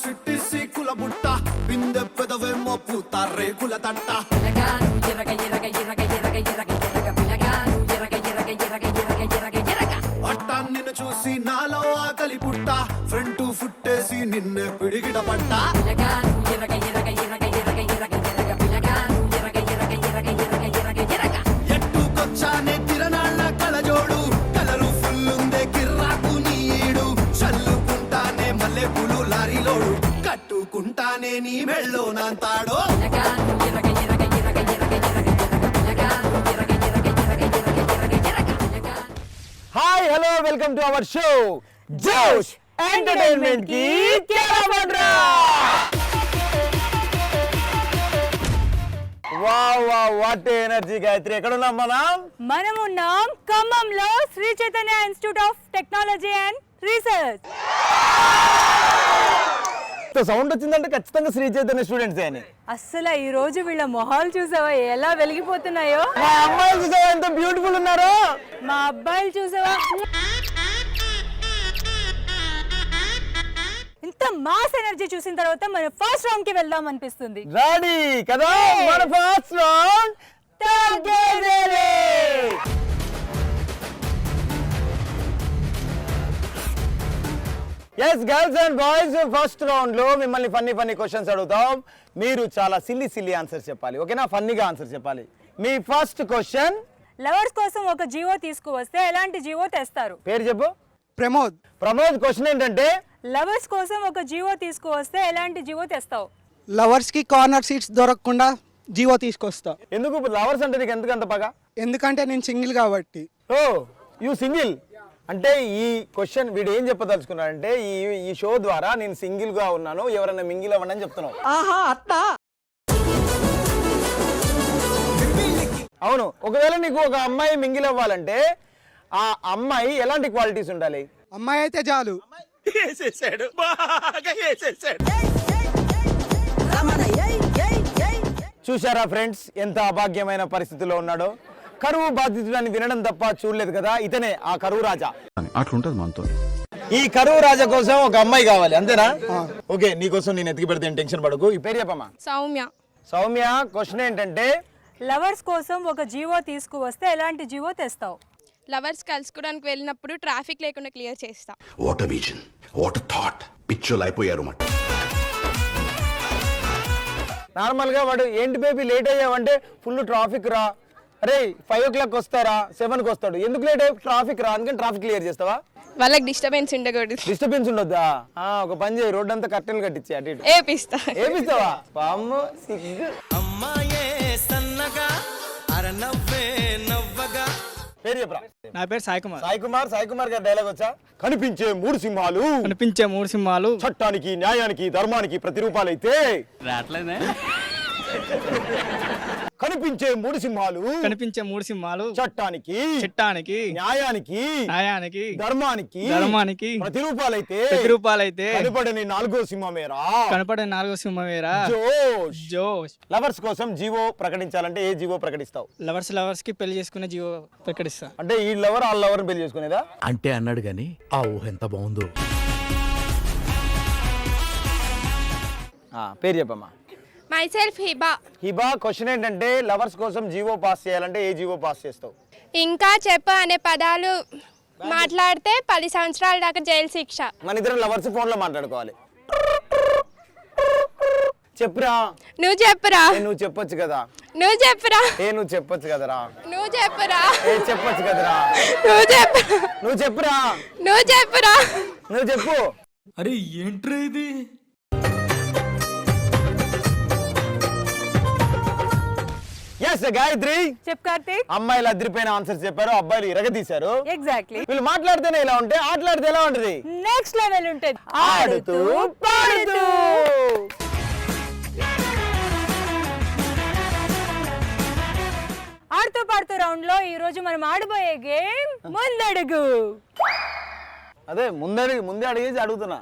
సిట్టి సీకుల బుట్ట బిందె పెదవేమో పూత రేకుల తట్ట అట్టా నిన్ను చూసి నాలో ఆకలి పుట్ట ఫ్రంట్ ఫుట్టేసి నిన్నే పిడిగిట పట్ట ఎట్టుకొచ్చానే తిరనాళ్ళ కలజోడు కలరు ఫుల్లుందే కిర్రాకు నీడు చల్లుకుంటానే మల్లెపూలు లారీలోడు కట్టుకుంటానే నీ మెళ్ళో నాంతాడో hi hello welcome to our show Josh entertainment కి కేరా బండ్రా. Wow wow what energy Gayatri. ఎక్కడ ఉన్నాం మనం ఉన్నాం ఖమ్మంలో Shri Chaitanya institute of technology and research. Sound వచ్చిందంటే ఖచ్చితంగా శ్రీ చైతన్య స్టూడెంట్స్ అని. అస్సలు ఈ రోజు వీళ్ళ మొహాలు చూసావా ఎలా వెలిగిపోతున్నాయో. మా అమ్మాయిలు చూసావా ఎంత బ్యూటిఫుల్ ఉన్నారో. మా అబ్బాయిలు చూసావా ఇంత మాస్ ఎనర్జీ. చూసిన తర్వాత మనం ఫస్ట్ రౌండ్ కి వెళ్దాం అనిపిస్తుంది. రెడీ కదా మన first round. Yes girls and boys, first round లో మిమ్మల్ని ఫన్నీ క్వశ్చన్స్ అడుగుతాం. మీరు చాలా సిల్లీ ఆన్సర్స్ చెప్పాలి, ఓకేనా? ఫన్నీగా ఆన్సర్ చెప్పాలి. మీ ఫస్ట్ క్వశ్చన్, లవర్స్ కోసం ఒక జీవో తీసుకువస్తే ఎలాంటి జీవో తెస్తారు? పేరు చెప్పు. ప్రమోద్. క్వశ్చన్ ఏంటంటే, లవర్స్ కోసం ఒక జీవో తీసుకువస్తే ఎలాంటి జీవో తెస్తావు? లవర్స్ కి కార్నర్ సీట్స్ దొరకకుండా జీవో తీసుకొస్తా. ఎందుకు లవర్స్ అంటే నీకు ఎందుకంత పగ? ఎందుకంటే నేను సింగిల్ కాబట్టి. ఓ యూ సింగిల్ అంటే ఈ క్వశ్చన్ వీడు ఏం చెప్పదలుచుకున్నాడంటే, ఈ షో ద్వారా నేను సింగిల్ గా ఉన్నాను, ఎవరైనా మింగిల్ అవ్వండి అని చెప్తున్నావు. ఆహా అట్లా. అవును, ఒకవేళ నీకు ఒక అమ్మాయి మింగిల్ అవ్వాలంటే ఆ అమ్మాయి ఎలాంటి క్వాలిటీస్ ఉండాలి? అమ్మాయి అయితే చాలు. చూశారా ఫ్రెండ్స్ ఎంత అభాగ్యమైన పరిస్థితిలో ఉన్నాడో. కరువు బాధితుడని వినడం తప్ప చూడలేదు కదా, ఇతనే ఆ కరువు రాజా. అట్లుంటది మనతో. ఈ కరువు రాజా కోసం ఒక అమ్మాయి కావాలి, అంతేనా? ఓకే, నీకోసం నేను ఎతికి పెడితే టెన్షన్ పడకు. ఈ పేరు చెప్పమ్మా. సౌమ్య. క్వశ్చన్ ఏంటంటే, లవర్స్ కోసం ఒక జీవో తీసుకువస్తే ఎలాంటి జీవో తెస్తావు? లవర్స్ కలుసుకోవడానికి వెళ్ళినప్పుడు ట్రాఫిక్ లేకుండా క్లియర్ చేస్తా. What a vision, what a thought. పిచ్చోలు అయిపోయారు మాట. నార్మల్ గా వాడు ఏంటి బేబీ లేట్ అయ్యావంటే ఫుల్ ట్రాఫిక్ రా, అరే 5 o'clock వస్తారా, 7కి వస్తాడు. ఎందుకు లేట్ అయ్యి? ట్రాఫిక్ రా, అందుకని ట్రాఫిక్ క్లియర్ చేస్తావా? వాళ్ళకి డిస్టర్బెన్స్ ఉండకూడదు. డిస్టర్బెన్స్ ఉండొద్దా? ఒక పని చేయి, రోడ్ అంతా కట్టెలు కట్టించి అటు ఇటు ఏపిస్తావా? పాము సిగ్గు. పేరు చెప్పరా. నా పేరు సాయి కుమార్. సాయి కుమార్ గారి డైలాగ్ వచ్చా? కనిపించే మూడు సింహాలు చట్టానికి, న్యాయానికి, ధర్మానికి ప్రతిరూపాలైతే కనిపించే మూడు సింహాలు చట్టానికి, న్యాయానికి, ధర్మానికి ప్రతిరూపాలైతే కనపడని నాలుగో సింహమేరా జోష్. లవర్స్ కోసం జీవో ప్రకటించాలంటే ఏ జీవో ప్రకటిస్తావు? లవర్స్ కి పెళ్లి చేసుకునే జీవో ప్రకటిస్తా. అంటే ఈ లవర్ ఆ లవర్ పెళ్లి చేసుకునేదా? అంటే అన్నాడు గాని ఆ ఊహ ఎంత బాగుందో. పేరు చెప్పమ్మా. మైసెల్ఫ్ హిబా. క్వశ్చన్ ఏంటంటే, లవర్స్ కోసం జీవో పాస్ చేయాలంటే ఏ జీవో పాస్ చేస్తావు? ఇంకా చెప్ప అనే పదాలు మాట్లాడితే 10 సంవత్సరాల దాకా జైలు శిక్ష. మన ఇద్దరం లవర్స్ ఫోన్ లో మాట్లాడుకోవాలి. చెప్పురా. నువ్వు చెప్పురా. నువ్వు చెప్పొచ్చు కదా. నువ్వు చెప్పురా. నువ్వు చెప్పొచ్చు కదరా. నువ్వు చెప్పురా. చెప్పొచ్చు కదరా. నువ్వు చెప్పురా. నువ్వు చెప్పు. అరే ఏంట్రా ఇది? ఎస్ గాయత్రి. చెప్పు కార్తీక్. అమ్మాయిలు అదిరిపోయిన ఆన్సర్స్ చెప్పారు, అబ్బాయిలు ఇరగదీశారు. ఎగ్జాక్ట్లీ. వీళ్ళు మాట్లాడితేనే ఇలా ఉంటే ఆటలాడితే ఎలా ఉంటది? నెక్స్ట్ లెవెల్ ఉంటుంది. ఆడుతూ పాడుతూ. ఆడుతూ పాడుతూ రౌండ్ లో ఈ రోజు మనం ఆడబోయే గేమ్ ముందడుగు. అదే ముందే అడిగేసి అడుగుతున్నా.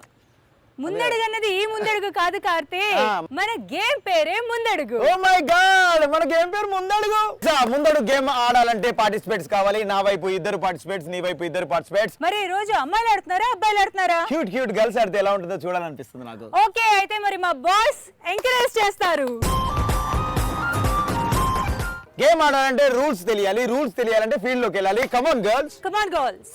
ముందడుగు అన్నది ఈ ముందడుగు కాదు కార్తీ, మన గేమ్ పేరే ముందడుగు. ఓ మై గాడ్, మన గేమ్ పేరు ముందడుగు. ముందడుగు గేమ్ ఆడాలంటే పార్టిసిపేట్స్ కావాలి. నా వైపు 2 పార్టిసిపేట్స్, నీ వైపు 2 పార్టిసిపేట్స్. మరి ఈ రోజు అమ్మాయిలు ఆడుతున్నారా అబ్బాయిలు ఆడుతున్నారా? క్యూట్ క్యూట్ గర్ల్స్ ఆడితే ఎలా ఉంటుందో చూడాలనిపిస్తుంది నాకు. ఓకే, అయితే మరి మా బాస్ ఎంకరేజ్ చేస్తారు. గేమ్ ఆడాలంటే రూల్స్ తెలియాలి, రూల్స్ తెలియాలంటే ఫీల్డ్ లోకి వెళ్ళాలి. కమాన్ గర్ల్స్, కమాన్ గర్ల్స్.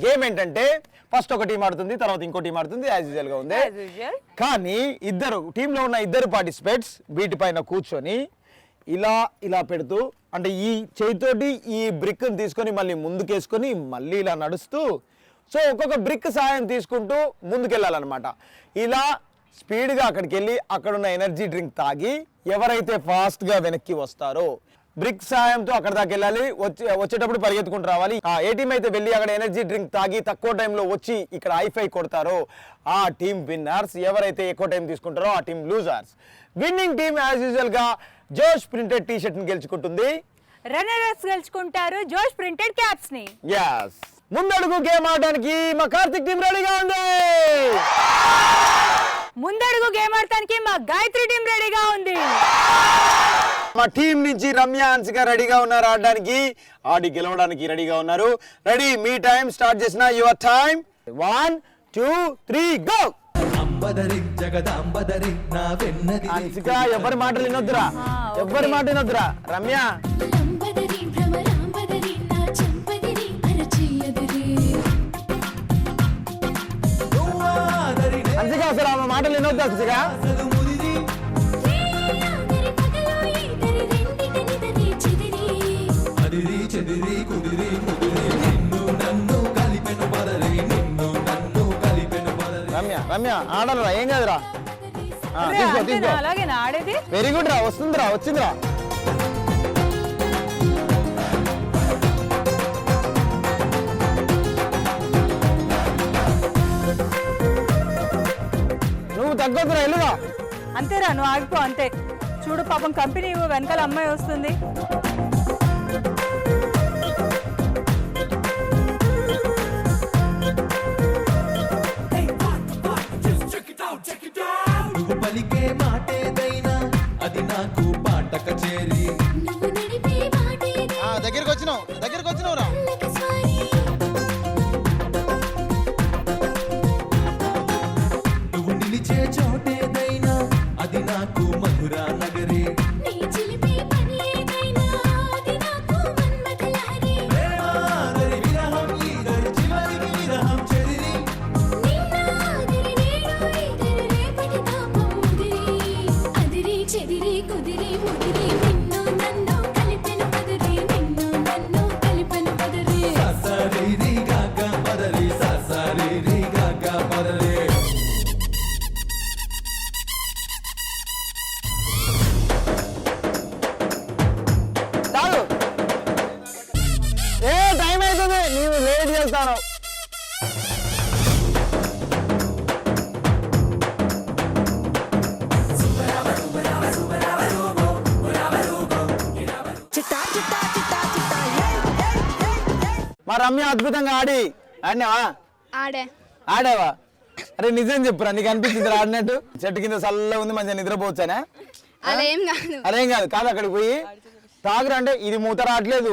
గేమ్ ఏంటంటే ఫస్ట్ ఒక టీం ఆడుతుంది, తర్వాత ఇంకో టీం ఆడుతుంది, యాజ్ యూజువల్ గా ఉంది. కానీ టీంలో ఉన్న 2 పార్టిసిపేట్స్ వీటిపైన కూర్చొని ఇలా ఇలా పెడుతూ, అంటే ఈ చేతితోటి ఈ బ్రిక్ తీసుకొని మళ్ళీ ముందుకేసుకొని మళ్ళీ ఇలా నడుస్తూ, సో ఒక్కొక్క బ్రిక్ సహాయం తీసుకుంటూ ముందుకెళ్ళాలన్నమాట. ఇలా స్పీడ్గా అక్కడికి వెళ్ళి అక్కడున్న ఎనర్జీ డ్రింక్ తాగి ఎవరైతే ఫాస్ట్గా వెనక్కి వస్తారో బ్రిక్ సాయంతో అక్కడ దాకా వెళ్ళాలి. వచ్చేటప్పుడు పరిగెత్తుకుంటూ రావాలి. ఏ టీం అయితే వెళ్ళి అక్కడ ఎనర్జీ డ్రింక్ తాగి తక్కువ టైంలో వచ్చి ఇక్కడ హైఫై కొడతారో ఆ టీం విన్నర్స్. ఎవరైతే ఎక్కువ టైం తీసుకుంటారో ఆ team losers. Winning team as usual గా జోష్ ప్రింటెడ్ టీ షర్ట్ ని గెలుచుకుంటుంది. రన్నర్స్ గెలుచుకుంటారు జోష్ ప్రింటెడ్ క్యాప్స్ ని. yes, ముందడుగు గేమ్ ఆడడానికి మా కార్తిక్ టీం రెడీగా ఉంది. ముందడుగు గేమ్ ఆడటానికి మా గాయత్రి టీం రెడీగా ఉంది. మా టీం నుంచి రమ్య, హన్సిక రెడీగా ఉన్నారు ఆడడానికి, ఆడి గెలవడానికి రెడీగా ఉన్నారు. రెడీ, మీ టైం స్టార్ట్ చేసిన యువర్ టైం. 1 2 3 గో. హన్సిక ఎవరి మాటలు వినొద్దురా, ఎవరి మాట వినొద్దురా. రమ్య హన్సిక అసలు ఆమె మాటలు వినొద్దు. హన్సిక రమ్య ఆడరా, ఏం కాదురా. తీసుకో తీసుకో. అలాగే ఆడేది. వెరీ గుడ్ రా, వస్తుందిరా, వచ్చిందిరా. నువ్వు తగ్గొద్దురా, వెళ్ళురా. అంతేరా, నువ్వు ఆగిపో అంతే. చూడు పాపం కంపెనీ వెనకాల అమ్మాయి వస్తుంది. పలికే మాటేదైనా అది నాకు పాట కచేరి. దగ్గరికి వచ్చినావు రా. నువ్వు నిలిచే చోటేదైనా అది నాకు మధురా నగరి. విరహం ఈదరి చివరికి విరహం చెరిరి. ససరి గాగా పదరి, ససరి గాగా పదరి. చాలు, ఏ టైం అవుతుంది, నీవు లేట్ చేస్తాను. మా రమ్య అద్భుతంగా ఆడినావా? ఆడావా? అరే నిజం చెప్పురా, నీకు అనిపించింది ఆడినట్టు? చెట్టు కింద చల్లగా ఉంది, మంచిగా నిద్రపోవచ్చానా? అదేం కాదు. అదేం కాదు. అక్కడికి పోయి తాగురా అంటే ఇది మూత రావట్లేదు,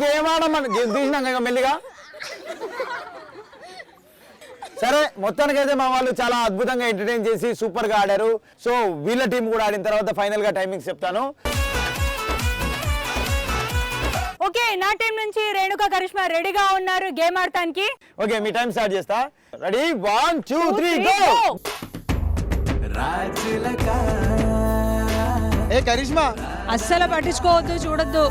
గేమ్ ఆడమని తీసినాక మెల్లిగా. సరే, మొత్తానికైతే మా వాళ్ళు చాలా అద్భుతంగా ఎంటర్టైన్ చేసి సూపర్ గా ఆడారు. సో వీళ్ళ టీం కూడా ఆడిన తర్వాత ఫైనల్ గా టైమింగ్స్ చెప్తాను. ఓకే, నా టీం నుంచి రేణుక, కరిష్మా రెడీగా ఉన్నారు గేమ్ ఆడటానికి. ఓకే, మీ టైం స్టార్ట్ చేస్తా. Ready, 1 2 3 go. ఏ కరిష్మా, అస్సలు పట్టించుకోవద్దు, చూడొద్దు.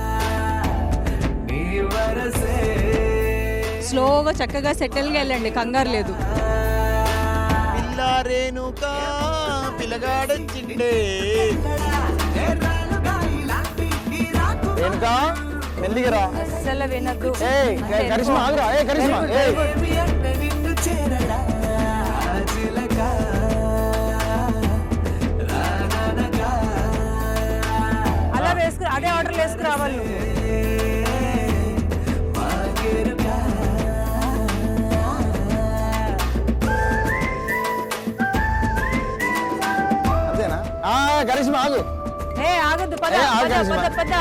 స్లోగా చక్కగా సెటిల్గా వెళ్ళండి, కంగారు లేదు. రేణుక పిల్లగాడొచ్చిండే. రేణుక మెల్లిగరా, అస్సలు వినద్దు. కరిష్మా ఆగురా. ఏ కరిష్మా, అలా వేసుకు, అదే ఆర్డర్ వేసుకురావాలి. కరిష్మా ఆగు. ఏ ఆగద్దు పద ఏ, ఆగు, పద కరిష్మా. పద పద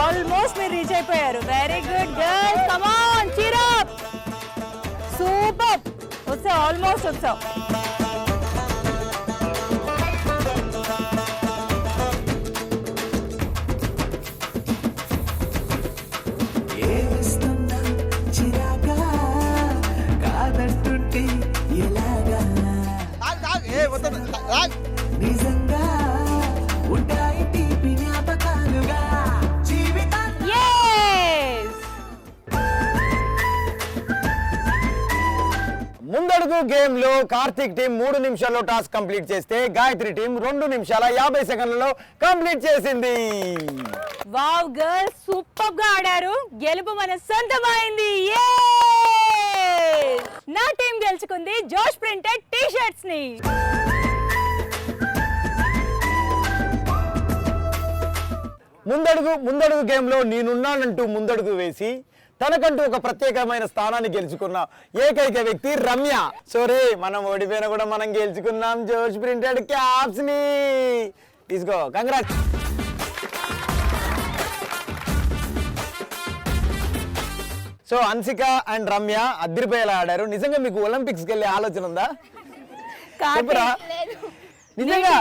ఆల్మోస్ట్ మీరు రీచ్ అయిపోయారు. Very good girls, come on cheer up. Super, వచ్చావు, ఆల్మోస్ట్ వచ్చావు. Yes! ముందడుగు గేమ్ లో కార్తిక్ టీం 3 నిమిషాల్లో టాస్క్ కంప్లీట్ చేస్తే గాయత్రి టీం 2 నిమిషాల 50 సెకండ్లలో కంప్లీట్ చేసింది. వావ్ గర్ల్స్, సూపర్ గా ఆడారు. గెలుపు మన సొంతమైంది. Yes! నా టీం గెలుచుకుంది జోష్ ప్రింటెడ్ టీ షర్ట్స్ ని. ముందడుగు గేమ్ లో నేనున్నానంటూ ముందడుగు వేసి తనకంటూ ఒక ప్రత్యేకమైన స్థానాన్ని గెలుచుకున్న ఏకైక వ్యక్తి రమ్య. సోరే, మనం ఓడిపోయినా కూడా మనం గెలుచుకున్నాం జోష్ ప్రింటెడ్ క్యాప్స్ ని. తీసుకో, congrats. So Hansika and Ramya అద్దరిపోయేలా ఆడారు. నిజంగా మీకు ఒలింపిక్స్కి వెళ్ళే ఆలోచన ఉందా? చెప్పురా. నిజంగా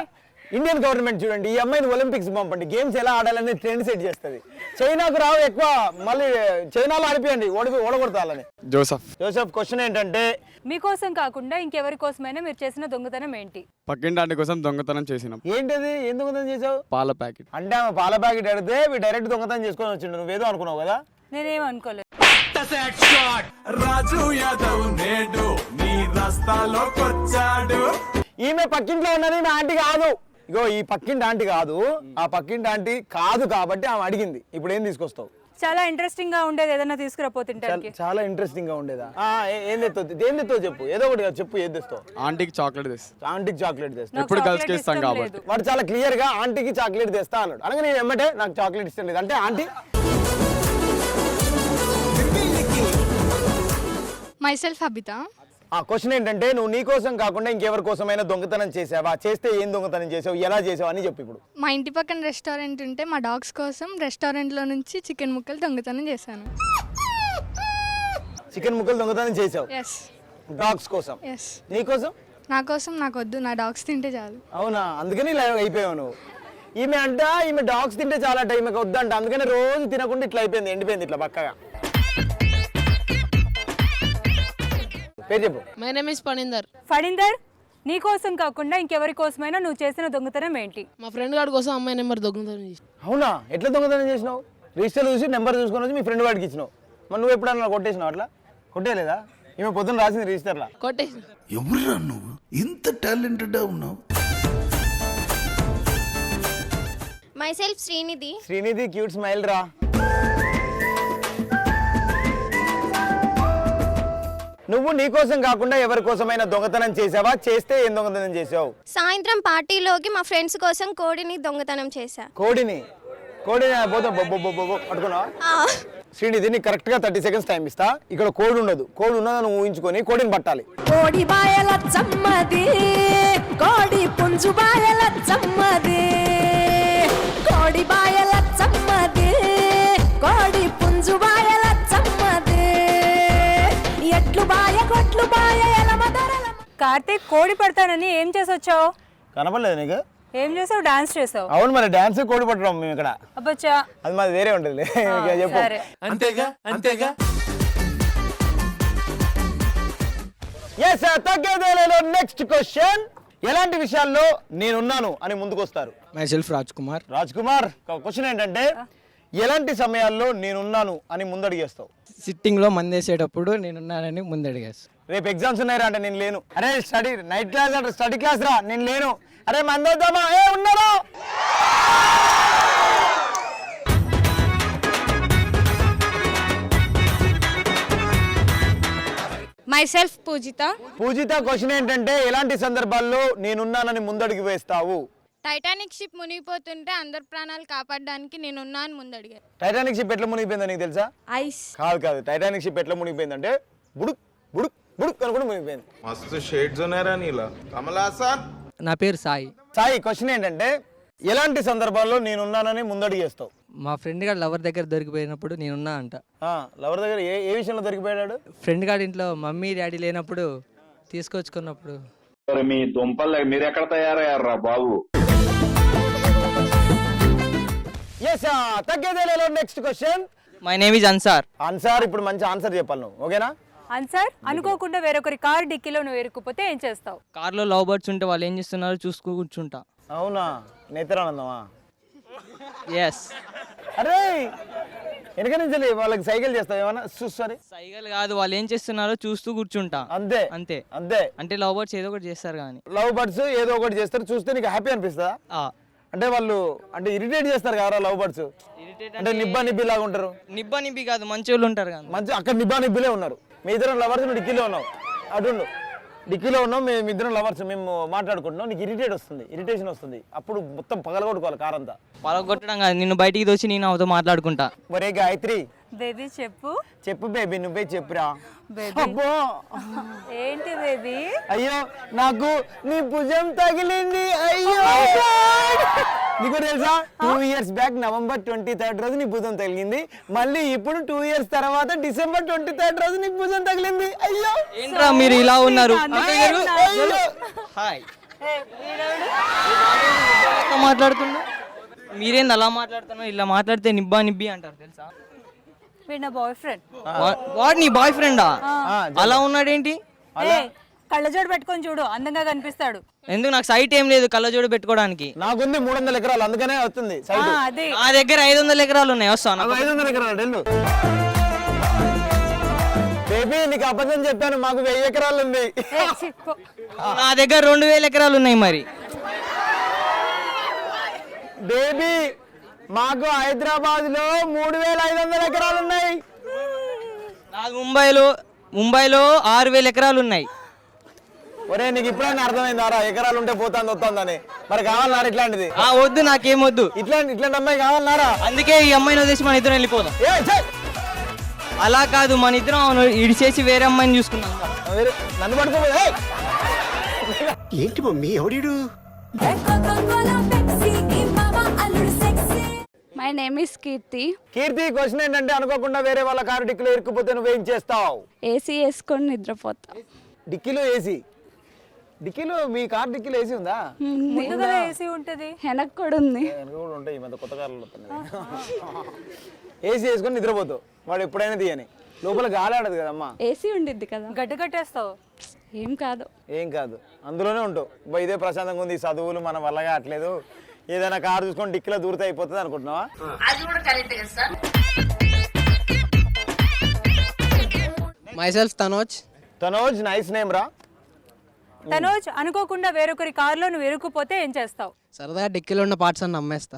ఇండియన్ గవర్నమెంట్ చూడండి, ఈ అమ్మాయిని ఒలింపిక్స్ పంపండి, గేమ్స్ ఎలా ఆడాలని ట్రెండ్ సెట్ చేస్తుంది. చైనాకు రావు ఎక్కువ, మళ్ళీ చైనాలో ఆడిపోయండి, ఓడగొడతాలని. జోసెఫ్ క్వశ్చన్ ఏంటంటే, మీకోసం కాకుండా ఇంకెవరి కోసమైనా మీరు చేసిన దొంగతనం ఏంటి? పక్కింటి కోసం దొంగతనం చేసినాం. ఏంటది? ఏం దొంగతనం చేసావు? పాల ప్యాకెట్. అంటే ఆమె పాల ప్యాకెట్ అడిగితే డైరెక్ట్ దొంగతనం చేసుకొని వచ్చిండు, నువ్వేదో అనుకున్నావు కదా. నేనేం అనుకోలేదు. రాజు యాదవ్ నేడు నీ రస్తాలోకొచ్చాడు. ఈమె పక్కింట్లో ఉన్నది నా ఆంటీ కాదు. ఇగో ఈ పక్కింటి ఆంటీ కాదు, ఆ పక్కింటి ఆంటీ కాదు కాబట్టి ఆమె అడిగింది. ఇప్పుడు ఏం తీసుకొస్తావు? చాలా ఇంట్రెస్టింగ్ గా ఉండేది ఏదైనా తీసుకురాపోతుంటానికి. చాలా ఇంట్రెస్టింగ్ గా ఉండేదా? ఏం తెస్తావు చెప్పు, ఏదో ఒకటి చెప్పు. ఏం తెస్తావు? ఆంటీకి చాక్లెట్ తెస్తా. ఆంటీకి చాక్లెట్ తెస్తా. ఎప్పుడు గర్ల్స్ కి ఇస్తాం కాబట్టి. వాడు చాలా క్లియర్ గా ఆంటీకి చాక్లెట్ తెస్తా అన్నాడు. అలాగే నేను ఎమ్మటే నాకు చాక్లెట్ ఇష్టం లేదు అంటే ఆంటీ. మైసెల్ఫ్ అబిత. ఆ క్వశ్చన్ ఏంటంటే, నువ్వు నీ కోసం కాకుండా ఇంకెవరి కోసమైనా దొంగతనం చేసావా? చేస్తే ఏం దొంగతనం చేసావు, ఎలా చేసావు అని చెప్పు ఇప్పుడు. మా ఇంటి పక్కన రెస్టారెంట్ ఉంటే మా డాగ్స్ కోసం రెస్టారెంట్లో నుంచి చికెన్ ముక్కలు దొంగతనం చేశాను. చికెన్ ముక్కలు దొంగతనం చేసావు ఎస్. డాగ్స్ కోసం. ఎస్. నీ కోసం? నా కోసం నాకు వద్దు, నా డాగ్స్ తింటే చాలు. అవునా, అందుకని ఇలా అయిపోయావు నువ్వు. ఈమె డాగ్స్ తింటే చాలా టైంకి వద్దంట, అందుకని రోజు తినకుండా ఇట్లా అయిపోయింది, ఎండిపోయింది ఇట్లా పక్కగా. పేరు చెప్పు. My name is Phanindar. Phanindar, నీ కోసం కాకుండా ఇంకెవరి కోసమైనా నువ్వు చేసిన దొంగతనం ఏంటి? మా ఫ్రెండ్ గారి కోసం అమ్మాయి నెంబర్ దొంగతనం చేసి. అవునా, ఎట్లా దొంగతనం చేసినావు? రిజిస్టర్ చూసి నెంబర్ చూసుకొని వచ్చి మీ ఫ్రెండ్ వాడికి ఇచ్చినావు. మరి నువ్వు ఎప్పుడన్నా కొట్టేసినావు? అట్లా కొట్టేయలేదా? ఈమె పొద్దున్న రాసింది రిజిస్టర్లా. కొట్టేసి. ఎవరురా నువ్వు ఇంత టాలెంటెడ్ ఉన్నావు? Myself Srinidhi. Srinidhi cute smile రా. నువ్వు నీ కోసం కాకుండా ఎవరి కోసమైనా దొంగతనం చేసావా? చేస్తే ఏం దొంగతనం చేసావు? సాయంత్రం పార్టీలోకి మా ఫ్రెండ్స్ కోసం కోడిని దొంగతనం చేశా. కోడిని పోతే పట్టుకున్నావా? శ్రీనిధి, నీకు కరెక్ట్ గా 30 seconds టైం ఇస్తా. ఇక్కడ కోడి ఉండదు, కోడి ఉన్నదని ఊహించుకొని కోడిని పట్టాలి. కోడి బాయల చమ్మది, కోడి పుంజు బాయల చమ్మది, కోడి బాయల చమ్మది, కోడి పుంజు బాయల చమ్మది, ఎట్లు బాయ కొట్లు బాయ ఎలమదరల. కార్తీక్, కోడి పడతానని ఏం చేసి వచ్చావు? కనపడలేదు నీకు? ఏం చేసావు? డాన్స్ చేసావు? అవును, మరి డాన్స్ కోడి పట్టడం మేము ఇక్కడ. అబ్బచ్చా, అది మాది వేరే ఉంటుంది. చెప్పు. సరే. అంతేగా తగ్గేదేలేలో నెక్స్ట్ క్వశ్చన్. ఎలాంటి విషయాల్లో నేనున్నాను అని ముందుకొస్తారు? మైసెల్ఫ్ రాజ్ కుమార్. రాజ్ కుమార్, క్వశ్చన్ ఏంటంటే, ఎలాంటి సమయాల్లో నేనున్నాను అని ముందడిగేస్తావు? సిట్టింగ్లో మందేసేటప్పుడు నేనున్నానని ముందడిగేస్తాను. రేపు ఎగ్జామ్స్ ఉన్నాయరా అంటే నేను లేను. అరే స్టడీ నైట్ క్లాస్ అంటే స్టడీ క్లాస్ రా, నేను లేను. అరే మందేద్దామా? ఉన్నారా? మైసెల్ఫ్ పూజిత. పూజిత, క్వశ్చన్ ఏంటంటే, ఎలాంటి సందర్భాల్లో నేనున్నానని ముందడుగు వేస్తావు? టైటానిక్ షిప్ మునిగిపోతుంటే అందరి ప్రాణాలు కాపాడడానికి నేనున్నాను ముందడిగారు. టైటానిక్ షిప్ ఎట్లా మునిగిపోయిందో నీకు తెలుసా? ఐస్. కాదు టైటానిక్ షిప్ ఎట్లా మునిగిపోయిందంటే బుడుక్ బుడుక్ బుడుక్ అని కూడా మునిగిపోయింది. మస్తు షేడ్స్ ఉన్నారా నీలా కమలాసన్. నా పేరు సాయి. సాయి, క్వశ్చన్ ఏంటంటే ఎలాంటి సందర్భాల్లో నేనున్నానని ముందడుగు చేస్తావు? మా ఫ్రెండ్ గారు లవర్ దగ్గర దొరికిపోయినప్పుడు నేనున్నా అంట. లవర్ దగ్గర ఏ విషయంలో దొరికిపోయాడు? ఫ్రెండ్ గారి ఇంట్లో మమ్మీ డాడీ లేనప్పుడు తీసుకొచ్చుకున్నప్పుడు. మీ దుంపలు మీరు ఎక్కడ తయారయ్యారా బాబు? ఎస్, తగ్గేదేలేలో next question. My name is Ansar. Answer ఇప్పుడు మంచి ఆన్సర్ చెప్పాలి నువ్వు, ఓకేనా? ఆన్సర్. అనుకోకుండా వేరొకరి కార్ డిక్కీలో నువ్వు ఇరుక్కుపోతే ఏం చేస్తావు? కార్లో లవ్ బర్డ్స్ ఉంటే వాళ్ళు ఏం చేస్తున్నారో చూసుకు కూర్చుంటా. అవునా? నేత్రానందమా? ఎస్. అరే వెనక నుంచి వాళ్ళకి సైకిల్ చేస్తావు ఏమన్నా చూస్తారే? సైకిల్ కాదు, వాళ్ళు ఏం చేస్తున్నారో చూస్తూ కూర్చుంటా. అంతే అంతే అంతే. అంటే లవ్ బర్డ్స్ ఏదో ఒకటి చేస్తారు కానీ. లవ్ బర్డ్స్ ఏదో ఒకటి చేస్తారు, చూస్తే నీకు హ్యాపీ అనిపిస్తుందా? అంటే వాళ్ళు అంటే ఇరిటేట్ చేస్తారు కదా లవ్ బర్డ్స్, అంటే నిబ్బా నిబ్బి లాగా ఉంటారు. నిబ్బా నిబ్బి కాదు, మంచి వాళ్ళు ఉంటారు కానీ. మంచి అక్కడ నిబ్బా నిబ్బిలే ఉన్నారు. మీ ఇద్దరం లవర్స్, నువ్వు డిక్కీలో ఉన్నావు, అటుండు డిక్కీలో ఉన్నావు, మేము ఇద్దరం లవర్స్, మేము మాట్లాడుకుంటున్నాం, నీకు ఇరిటేషన్ వస్తుంది. అప్పుడు మొత్తం పగలగొట్టుకోవాలి కార్ అంతా. పగలగొట్టడం కాదు, నిన్ను బయటికి దోచి నేను అవతో మాట్లాడుకుంటా. ఒరే గాయత్రి, బేబీ చెప్పు. చెప్పు బేబీ, నువ్వే చెప్పురా. బేబీ. అబ్బో ఏంటి బేబీ? అయ్యో నాకు నీ భుజం తగిలింది. అయ్యో నీకు తెలుసా 2 years బ్యాక్ November 23rd రోజు నీ భుజం తగిలింది, మళ్ళీ ఇప్పుడు 2 years తర్వాత December 23rd రోజు నీ భుజం తగిలింది. అయ్యో ఏంట్రా మీరు ఇలా ఉన్నారు? మాట్లాడుతున్నా మీరేంది అలా మాట్లాడుతున్నారు? ఇలా మాట్లాడితే నిబ్బా నిబ్బి అంటారు తెలుసా? వీడు బాయ్ ఫ్రెండ్. వాడు నీ బాయ్ ఫ్రెండా? అలా ఉన్నాడేంటి? కళ్ళజోడు పెట్టుకొని చూడు, అందంగా కనిపిస్తాడు. ఎందుకు? నాకు సైట్ ఏం లేదు కళ్ళజోడు పెట్టుకోవడానికి. నాకుంది 300 ఎకరాలు, అందుకనే వస్తుంది సైట్. అదే నా దగ్గర 500 ఎకరాలు ఉన్నాయి, వస్తాను. 500 ఎకరాలు వెళ్ళు బేబీ, నీకు అబద్ధం చెప్పాను, మాకు 1000 ఎకరాలు ఉంది. నా దగ్గర 2000 ఎకరాలు ఉన్నాయి. మరి బేబీ మాకు హైదరాబాద్ లో 3500 ఎకరాలు ఉన్నాయి. నాకు ముంబైలో 6000 ఎకరాలు ఉన్నాయి. ఒరే నీకు ఇప్పుడైనా అర్థమైందారా ఎకరాలు ఉంటే పోతాంది వస్తుందని? మరి కావాలన్నారా ఇట్లాంటిది? వద్దు, నాకేం వద్దు. ఇట్లాంటి అమ్మాయి కావాలన్నారా? అందుకే ఈ అమ్మాయిని వదిలేసి మన ఇద్దరం వెళ్ళిపోదాం. అలా కాదు, మన ఇద్దరం ఇడిచేసి వేరే అమ్మాయిని చూసుకున్నాం. నన్ను పడుకోబోయే. ఏంటి మమ్మీ ఎవడీడు? My name is Keerthi. Keerthi, question ఏంటంటే అనుకోకుండా వేరే వాళ్ళ కారు డిక్కీలో ఇరుక్కుపోతే నువ్వేం చేస్తావు? ఏసీ వేసుకొని నిద్రపోతా. డిక్కీలో ఏసీ? డిక్కీలో మీ కార్ డిక్కీలో ఏసీ ఉందా? ముందుగా ఏసీ ఉంటది, వెనక కూడా ఉంది. కూడా ఉంటాయి, ఈ మధ్య కొత్త కార్లు ఏసీ వేసుకొని నిద్రపోతావు. వాడు ఎప్పుడైనా తీయని, లోపల గాలి ఆడదు కదమ్మా. ఏసీ ఉండిద్ది కదా. గడ్డ కట్టేస్తావు. ఏం కాదు. ఏం కాదు, అందులోనే ఉంటావు. ఇదే ప్రశాంతంగా ఉంది, చదువులు మన వల్ల కావట్లేదు, ఏదైనా కారు చూసుకొని డిక్కీలో దూరితే అయిపోతుంది అనుకుంటున్నావా? Myself Tanoj. Tanoj, nice name రా. తనోజ్, అనుకోకుండా వేరొకరి కారులో నువ్వు ఇరుక్కుపోతే ఏం చేస్తావు? సరదాగా డిక్కీలో ఉన్న పార్ట్స్ అన్ని అమ్మేస్తా.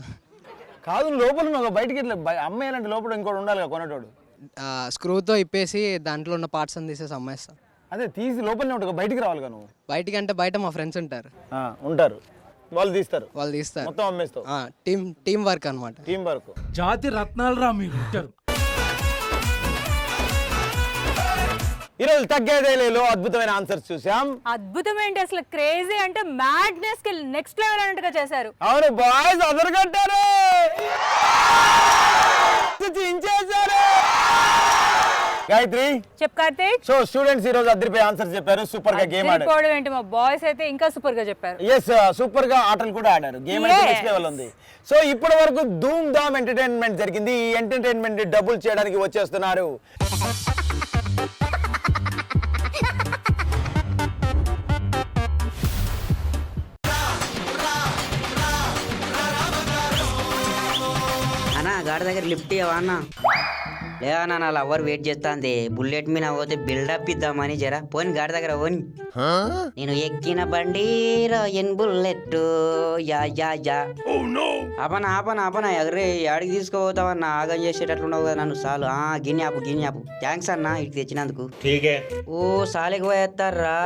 కాదు, నువ్వు లోపల ఉన్నావు, బయటికి ఇట్లా అమ్మేయాలంటే లోపల ఇంకోటి ఉండాలి కదా కొనేటోడు. స్క్రూతో ఇప్పేసి దాంట్లో ఉన్న పార్ట్స్ అన్ని తీసేసి అమ్మేస్తా. అదే తీసి లోపలనే ఉంటావు, బయటికి రావాలి నువ్వు. బయటికి అంటే బయట మా ఫ్రెండ్స్ ఉంటారు, వాళ్ళు తీస్తారు, వాళ్ళు తీస్తారు, మొత్తం అమ్మేస్తావు. టీం వర్క్ అనమాట. Team work. జాతి రత్నాలు రా మీరు. ఈరోజు తగ్గేదేలేలో అద్భుతమైన ఆన్సర్స్ చూసాం. అద్భుతం ఏంటి అసలు, క్రేజీ అంటే మ్యాడ్నెస్ కి నెక్స్ట్ లెవెల్ అన్నట్టుగా చేశారు. అవును బాయ్స్, అదరగట్టారు, చించేశారు. గాయత్రి చెప్ కార్తీక్. సో స్టూడెంట్స్ ఈ రోజు అద్దరిపోయి ఆన్సర్స్ చెప్పారు, సూపర్ గా గేమ్ ఆడారు. అదిరిపోవడం ఏంటి, మా బాయ్స్ అయితే ఇంకా సూపర్ గా చెప్పారు. ఎస్, సూపర్ గా ఆటలు కూడా ఆడారు, గేమ్ అయితే నెక్స్ట్ లెవెల్ ఉంది. సో ఇప్పటి వరకు ధూమ్ ధామ్ ఎంటర్టైన్మెంట్ జరిగింది. ఈ ఎంటర్టైన్మెంట్ డబుల్ చేయడానికి వచ్చేస్తున్నారు అన్నా. గాడి దగ్గర లిఫ్ట్ ఇవ్వవా అన్న? లేదా నా లవర్ వెయిట్ చేస్తాంది, బుల్లెట్ మీద పోతే బిల్డప్ ఇద్దామని. జరా పోని గాడి దగ్గర పోని. నేను ఎక్కిన బండి రాయన్ బుల్లెట్ యా యా యా ఆపనా ఎగరే ఆడికి తీసుకుపోతావన్నా ఆగం చేసేటట్లున్నావు కదా నన్ను చాలు గిన్నె ఆపు థ్యాంక్స్ అన్న ఇటు తెచ్చినందుకు ఓ సాలికి పోయేస్తారా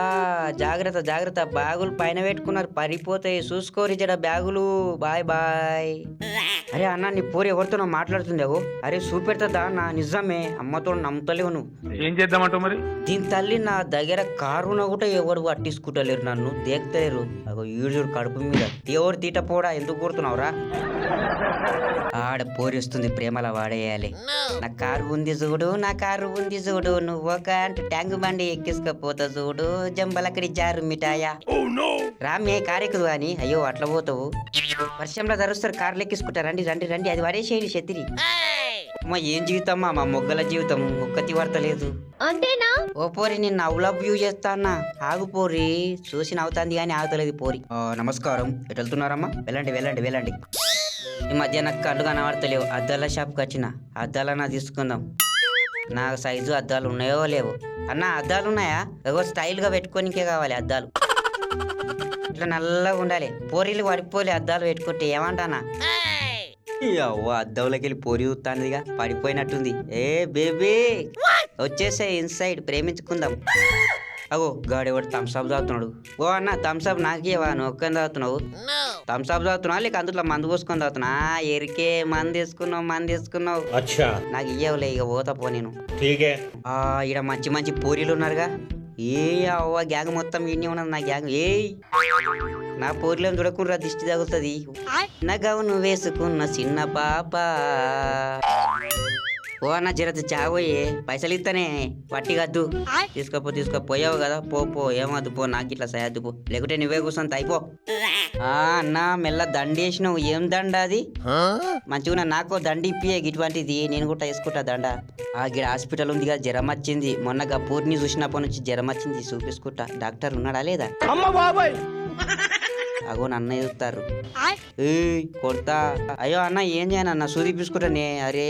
జాగ్రత్త బ్యాగులు పైన పెట్టుకున్నారు పడిపోతాయి చూసుకోరి జడ బ్యాగులు బాయ్ బాయ్ అరే అన్న నీ పోరు ఎవరితో మాట్లాడుతుంది అరే చూపెడతా అన్న నిజమే అమ్మతో నమ్ముతలేవు నువ్వు ఏం చేద్దామంటావు మరి దీని తల్లి నా దగ్గర కారున కూడా ఎవరు పట్టించుకుంటలేరు నన్ను దేక్తలేరు అగో ఈడు కడుపు మీద ఎవరు తీటపోడా ఎందుకు కూడుతున్నావురా ఆడ పోరిస్తుంది ప్రేమల వాడేయాలి నా కారు ఉంది చూడు నువ్వు ఒక ట్యాంక్ బండి ఎక్కించుకపోతా చూడు జంబలక్కడి జారు మిఠాయా రామే కారెక్కుదు అని అయ్యో అట్లా పోతావు వర్షంలో ధరుస్తారు కార్లు ఎక్కించుకుంటా రండి అది వాడేసేయండి చెత్తిరి అమ్మా ఏం జీవితమ్మా మా మొగ్గల జీవితం ఒక్కతి వార్తలేదు అంతేనా ఓ పోరి నేను లవ్ యూ చేస్తా అన్నా ఆగు పోరి చూసి నవ్వుతాంది కానీ ఆగుతలేదు పోరి నమస్కారం ఎటు వెళ్తున్నారమ్మా వెళ్ళండి ఈ మధ్య నాకు కళ్ళు కనబడతలేవు అద్దాల షాప్కి వచ్చిన అద్దాలన్నా తీసుకుందాం నా సైజు అద్దాలు ఉన్నాయో లేవో అన్న అద్దాలు ఉన్నాయా ఏవో స్టైల్గా పెట్టుకోనికే కావాలి అద్దాలు ఇట్లా నల్లగా ఉండాలి పోరీలు పడిపోలే అద్దాలు పెట్టుకుంటే ఏమంటానా అవ్వ అద్దంలోకి వెళ్ళి పోరి చూస్తాందిగా పడిపోయినట్టుంది ఏ బేబీ వచ్చేసే ఇన్సైడ్ ప్రేమించుకుందాం అగో గాడెవడు థమ్స్అప్ తాగుతున్నాడు ఓ అన్న థమ్స్అప్ నాకేవా నువ్వు ఒక్కని తాగుతున్నావు థమ్స్అప్ తాగుతున్నా లేక అందులో మందు పోసుకొని తాగుతున్నా ఎరికే మంది వేసుకున్నావు నాకు ఇయ్యవులే ఇక పోతా పో నేను ఈడ మంచి పూరీలు ఉన్నారుగా ఏ అవ్వ గ్యాంగ్ మొత్తం ఇన్ని ఉన్నది నా గ్యాంగ్ నా పూరిలో చూడకుండా దిష్టి తగులుతుంది నా గౌను వేసుకున్న చిన్న పాప ఓ అన్న జర చావోయే పైసలు ఇస్తానే పట్టి కద్దు తీసుకోపోయావు కదా పో ఏమద్దు పో నాకు ఇట్లా సయద్దు పో లేకుంటే నువ్వే కూర్చొని అయిపో అన్న మెల్ల దండి వేసినావు ఏం దండ అది మంచిగా నాకు దండి ఇప్పియే ఇటువంటిది నేను కూడా వేసుకుంటా దండ గిడ హాస్పిటల్ ఉంది కదా జ్వరం వచ్చింది మొన్నగా పూర్ని చూసినప్పటి నుంచి జ్వరం వచ్చింది చూపించుకుంటా డాక్టర్ ఉన్నాడా లేదా అగో నన్ను ఎదుగుతారు కొడతా అయ్యో అన్న ఏం చేయనన్న సూది తీసుకుంటానే అరే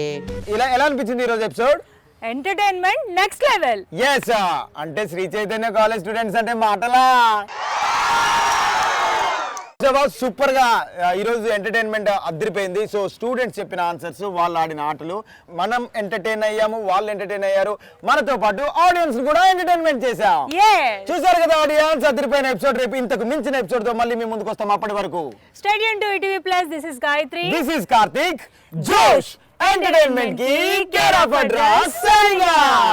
ఇలా ఎలా అనిపించింది ఈరోజు episode entertainment next level S అంటే శ్రీ చైతన్య కాలేజ్ స్టూడెంట్స్ అంటే మాటలా సూపర్ గా ఈరోజు ఎంటర్టైన్మెంట్ అదిరిపోయింది సో స్టూడెంట్స్ చెప్పిన ఆన్సర్స్ వాళ్ళు ఆడిన ఆటలు మనం ఎంటర్టైన్ అయ్యాము వాళ్ళు ఎంటర్టైన్ అయ్యారు మనతో పాటు ఆడియన్స్ కూడా ఎంటర్టైన్మెంట్ చేసాం చూసారు కదా ఆడియన్స్ అదిరిపోయిన ఎపిసోడ్ రేపు ఇంతకు మించిన ఎపిసోడ్ తో మళ్ళీ మేము ముందుకు వస్తాం అప్పటి వరకు stay tuned to ETV plus this is Gayatri this is Karthik జోష్ ఎంటర్టైన్మెంట్ కి care of address signing off